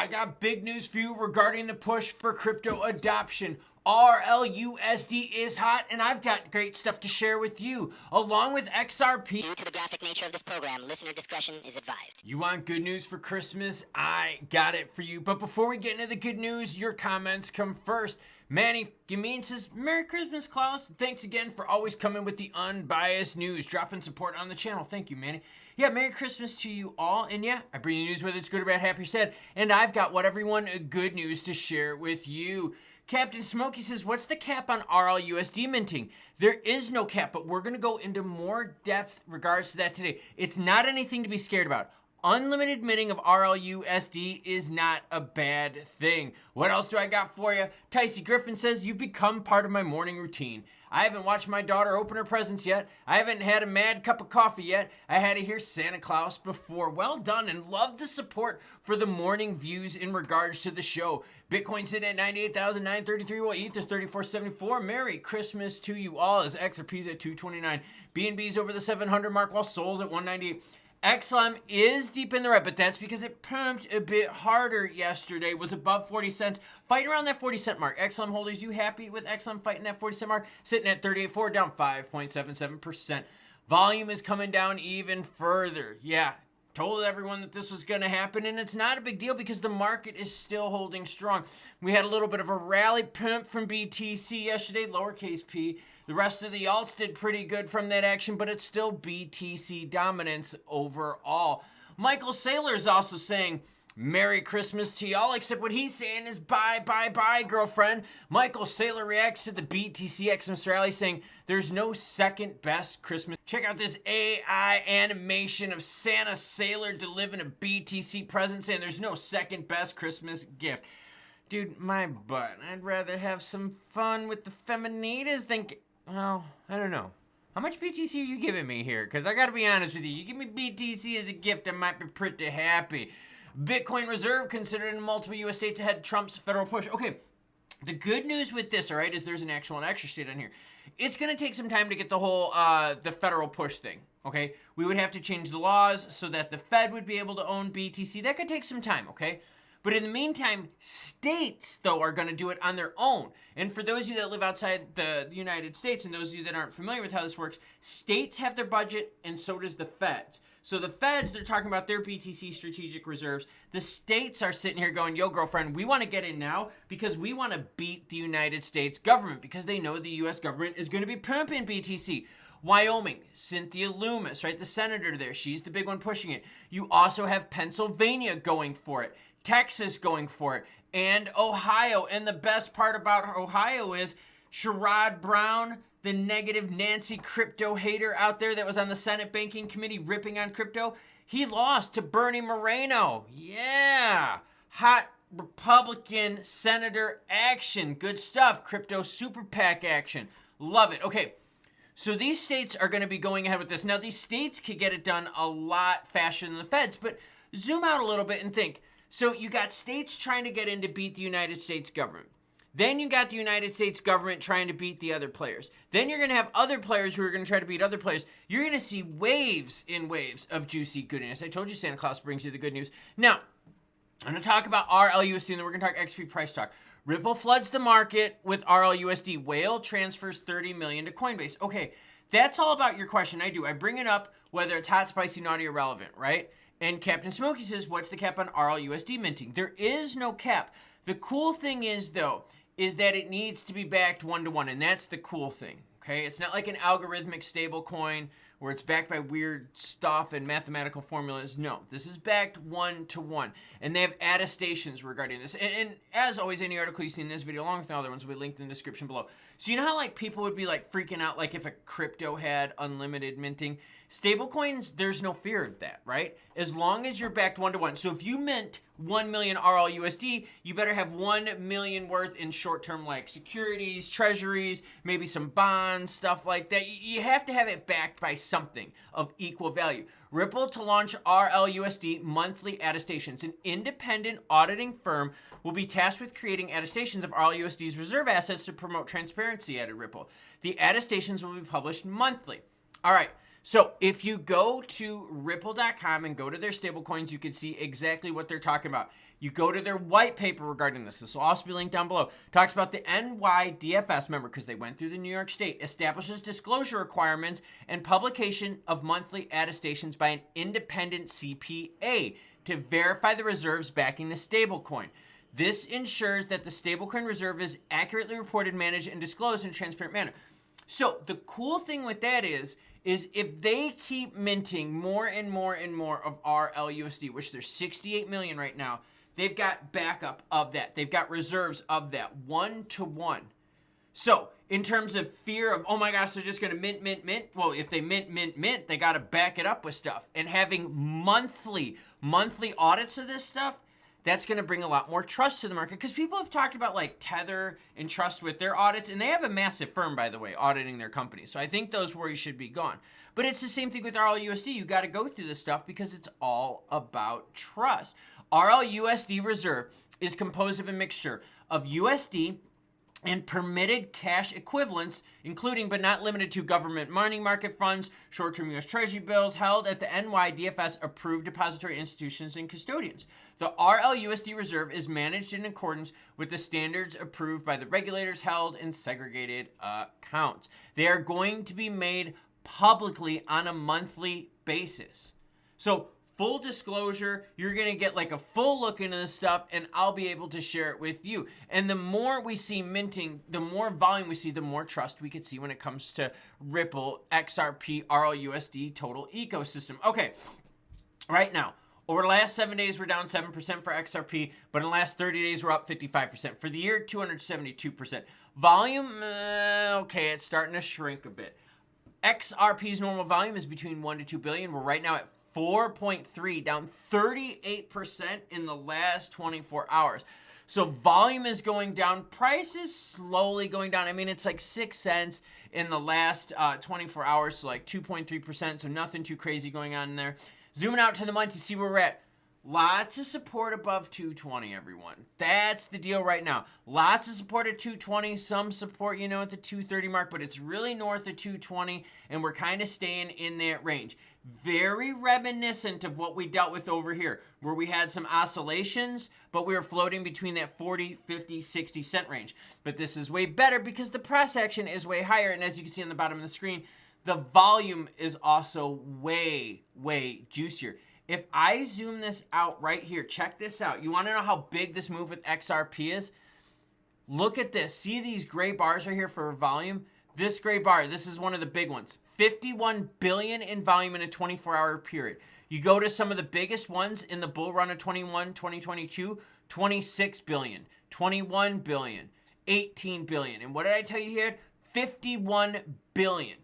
I got big news for you regarding the push for crypto adoption. RLUSD is hot, and I've got great stuff to share with you, along with XRP. Due to the graphic nature of this program, listener discretion is advised. You want good news for Christmas? I got it for you. But before we get into the good news, your comments come first. Manny Gamin says, Merry Christmas, Klaus. Thanks again for always coming with the unbiased news, dropping support on the channel. Thank you, Manny. Yeah, Merry Christmas to you all. And yeah, I bring you news whether it's good or bad, happy or sad. And I've got what everyone good news to share with you. Captain Smokey says, what's the cap on RLUSD minting? There is no cap, but we're going to go into more depth regards to that today. It's not anything to be scared about. Unlimited minting of RLUSD is not a bad thing. What else do I got for you? Ticey Griffin says, you've become part of my morning routine. I haven't watched my daughter open her presents yet. I haven't had a mad cup of coffee yet. I had to hear Santa Claus before. Well done, and love the support for the morning views in regards to the show. Bitcoin sitting at 98,933, while ETH is 34.74. Merry Christmas to you all, as XRP's at 229. BNB's over the 700 mark, while Sol's at 198. XLM is deep in the red, but that's because it pumped a bit harder yesterday. Was above 40 cents, fighting around that 40-cent mark. XLM holders, you happy with XLM fighting that 40-cent mark? Sitting at 38.4, down 5.77%. Volume is coming down even further. Yeah, told everyone that this was going to happen, and it's not a big deal because the market is still holding strong. We had a little bit of a rally pump from BTC yesterday, lowercase p. The rest of the alts did pretty good from that action, but it's still BTC dominance overall. Michael Saylor is also saying, Merry Christmas to y'all, except what he's saying is bye, bye, bye, girlfriend. Michael Saylor reacts to the BTC Xmas rally saying, there's no second best Christmas. Check out this AI animation of Santa Saylor delivering a BTC present saying there's no second best Christmas gift. Dude, my butt. I'd rather have some fun with the feminitas than... Well, I don't know. How much BTC are you giving me here? Because I got to be honest with you. You give me BTC as a gift, I might be pretty happy. Bitcoin reserve considered in multiple U.S. states ahead of Trump's federal push. Okay, the good news with this, all right, is there's an actual and extra state on here. It's going to take some time to get the whole, the federal push thing, okay? We would have to change the laws so that the Fed would be able to own BTC. That could take some time, okay? But in the meantime, states, though, are going to do it on their own. And for those of you that live outside the United States and those of you that aren't familiar with how this works, states have their budget and so does the feds. So the feds, they're talking about their BTC strategic reserves. The states are sitting here going, yo, girlfriend, we want to get in now because we want to beat the United States government because they know the U.S. government is going to be pumping BTC. Wyoming, Cynthia Lumens, right, the senator there, she's the big one pushing it. You also have Pennsylvania going for it. Texas going for it, and Ohio. And the best part about Ohio is Sherrod Brown, the negative Nancy crypto hater out there that was on the Senate Banking Committee ripping on crypto, he lost to Bernie Moreno. Yeah, hot Republican senator action. Good stuff. Crypto super PAC action. Love it. Okay, so these states are going to be going ahead with this. Now, these states could get it done a lot faster than the feds, but zoom out a little bit and think. So you got states trying to get in to beat the United States government. Then you got the United States government trying to beat the other players. Then you're going to have other players who are going to try to beat other players. You're going to see waves and waves of juicy goodness. I told you Santa Claus brings you the good news. Now, I'm going to talk about RLUSD, and then we're going to talk XP price talk. Ripple floods the market with RLUSD. Whale transfers 30 million to Coinbase. Okay, that's all about your question. I bring it up whether it's hot, spicy, naughty, or relevant, right? And Captain Smokey says, what's the cap on RLUSD minting? There is no cap. The cool thing is, though, is that it needs to be backed one-to-one, and that's the cool thing, okay? It's not like an algorithmic stablecoin where it's backed by weird stuff and mathematical formulas. No, this is backed one-to-one, and they have attestations regarding this. And as always, any article you see in this video, along with the other ones, will be linked in the description below. So you know how like people would be like freaking out like if a crypto had unlimited minting? Stablecoins, there's no fear of that, right? As long as you're backed one-to-one. So if you mint 1 million RLUSD, you better have 1 million worth in short-term like securities, treasuries, maybe some bonds, stuff like that. You have to have it backed by something of equal value. Ripple to launch RLUSD monthly attestations. An independent auditing firm will be tasked with creating attestations of RLUSD's reserve assets to promote transparency at Ripple. The attestations will be published monthly. All right. So if you go to ripple.com and go to their stablecoins, you can see exactly what they're talking about. You go to their white paper regarding this. This will also be linked down below. Talks about the NYDFS member, because they went through the New York State, establishes disclosure requirements and publication of monthly attestations by an independent CPA to verify the reserves backing the stablecoin. This ensures that the stablecoin reserve is accurately reported, managed, and disclosed in a transparent manner. So the cool thing with that is if they keep minting more and more and more of RLUSD, which there's 68 million right now, they've got backup of that. They've got reserves of that 1-to-1. So in terms of fear of, oh my gosh, they're just going to mint. Well, if they mint, they got to back it up with stuff. And having monthly audits of this stuff, that's going to bring a lot more trust to the market, because people have talked about like Tether and Trust with their audits, and they have a massive firm, by the way, auditing their company. So I think those worries should be gone. But it's the same thing with RLUSD. You got to go through this stuff because it's all about trust. RLUSD reserve is composed of a mixture of USD and permitted cash equivalents, including but not limited to government money market funds, short-term U.S. Treasury bills held at the NYDFS approved depository institutions and custodians. The RLUSD reserve is managed in accordance with the standards approved by the regulators, held in segregated accounts. They are going to be made publicly on a monthly basis. So full disclosure, you're going to get like a full look into this stuff, and I'll be able to share it with you. And the more we see minting, the more volume we see, the more trust we could see when it comes to Ripple, XRP, RLUSD, total ecosystem. Okay, right now, over the last 7 days, we're down 7% for XRP, but in the last 30 days, we're up 55%. For the year, 272%. Volume, okay, it's starting to shrink a bit. XRP's normal volume is between 1 to 2 billion. We're right now at 4.3, down 38% in the last 24 hours. So volume is going down. Price is slowly going down. I mean, it's like 6 cents in the last 24 hours, so like 2.3%, so nothing too crazy going on in there. Zooming out to the month to see where we're at. Lots of support above 220, everyone. That's the deal right now. Lots of support at 220, some support, at the 230 mark, but it's really north of 220, and we're kind of staying in that range. Very reminiscent of what we dealt with over here, where we had some oscillations, but we were floating between that 40, 50, 60 cent range. But this is way better because the price action is way higher, and as you can see on the bottom of the screen, the volume is also way, way juicier. If I zoom this out right here, check this out. You want to know how big this move with XRP is? Look at this. See these gray bars right here for volume? This gray bar, this is one of the big ones. 51 billion in volume in a 24-hour period. You go to some of the biggest ones in the bull run of 2022, 26 billion, 21 billion, 18 billion. And what did I tell you here? 51 billion.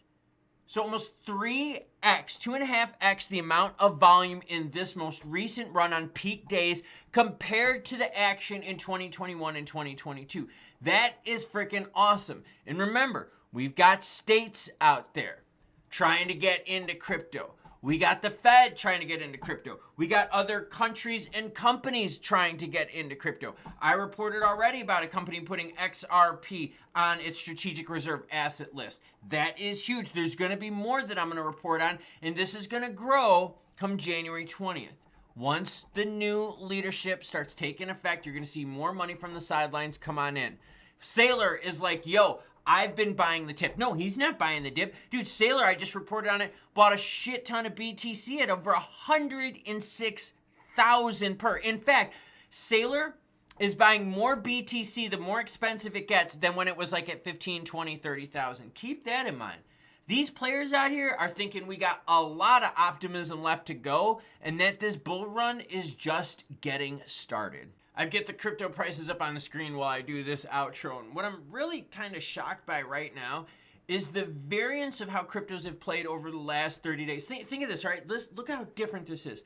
So almost 3x, 2.5x the amount of volume in this most recent run on peak days compared to the action in 2021 and 2022. That is freaking awesome. And remember, we've got states out there trying to get into crypto. We got the Fed trying to get into crypto. We got other countries and companies trying to get into crypto. I reported already about a company putting XRP on its strategic reserve asset list. That is huge. There's going to be more that I'm going to report on, and this is going to grow come January 20th. Once the new leadership starts taking effect, you're going to see more money from the sidelines come on in. Saylor is like, yo, I've been buying the tip. No, he's not buying the dip. Dude, Saylor, I just reported on it, bought a shit ton of BTC at over 106,000 per. In fact, Saylor is buying more BTC the more expensive it gets than when it was like at 15, 20, 30,000. Keep that in mind. These players out here are thinking we got a lot of optimism left to go and that this bull run is just getting started. I get the crypto prices up on the screen while I do this outro. And what I'm really kind of shocked by right now is the variance of how cryptos have played over the last 30 days. Think of this, right? Look how different this is.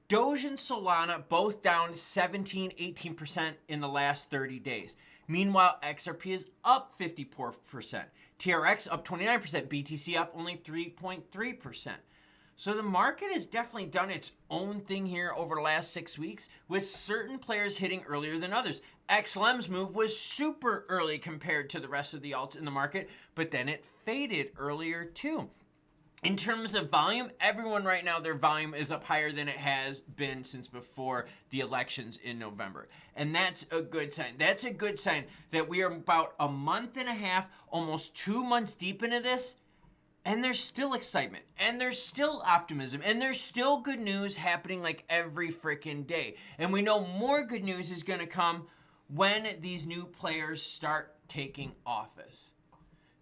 Doge and Solana both down 17, 18% in the last 30 days. Meanwhile, XRP is up 54%. TRX up 29%. BTC up only 3.3%. So the market has definitely done its own thing here over the last 6 weeks, with certain players hitting earlier than others. XLM's move was super early compared to the rest of the alts in the market, but then it faded earlier too. In terms of volume, everyone right now, their volume is up higher than it has been since before the elections in November. And that's a good sign. That's a good sign that we are about a month and a half, almost 2 months deep into this, and there's still excitement, and there's still optimism, and there's still good news happening like every freaking day. And we know more good news is going to come when these new players start taking office.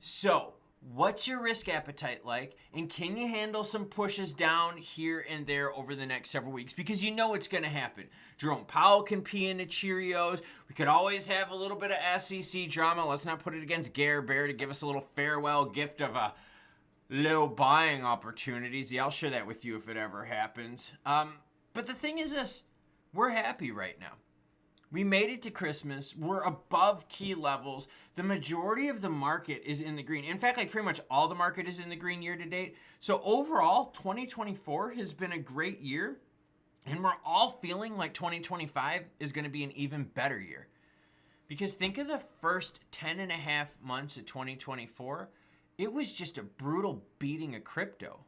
So, what's your risk appetite like? And can you handle some pushes down here and there over the next several weeks? Because you know it's going to happen. Jerome Powell can pee into Cheerios. We could always have a little bit of SEC drama. Let's not put it against Gare Bear to give us a little farewell gift of a little buying opportunities. Yeah, I'll share that with you if it ever happens. But the thing is this. We're happy right now. We made it to Christmas. We're above key levels. The majority of the market is in the green. In fact, like pretty much all the market is in the green year to date. So overall, 2024 has been a great year. And we're all feeling like 2025 is going to be an even better year. Because think of the first 10 and a half months of 2024. It was just a brutal beating of crypto.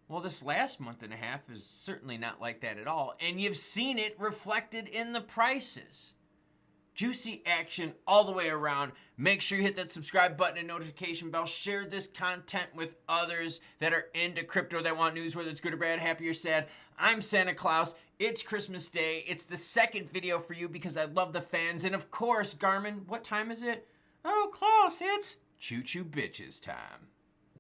Well, this last month and a half is certainly not like that at all. And you've seen it reflected in the prices. Juicy action all the way around. Make sure you hit that subscribe button and notification bell. Share this content with others that are into crypto, that want news, whether it's good or bad, happy or sad. I'm Santa Claus. It's Christmas Day. It's the second video for you because I love the fans. And of course, Garmin, what time is it? Oh, Claus, it's Choo Choo Bitches time.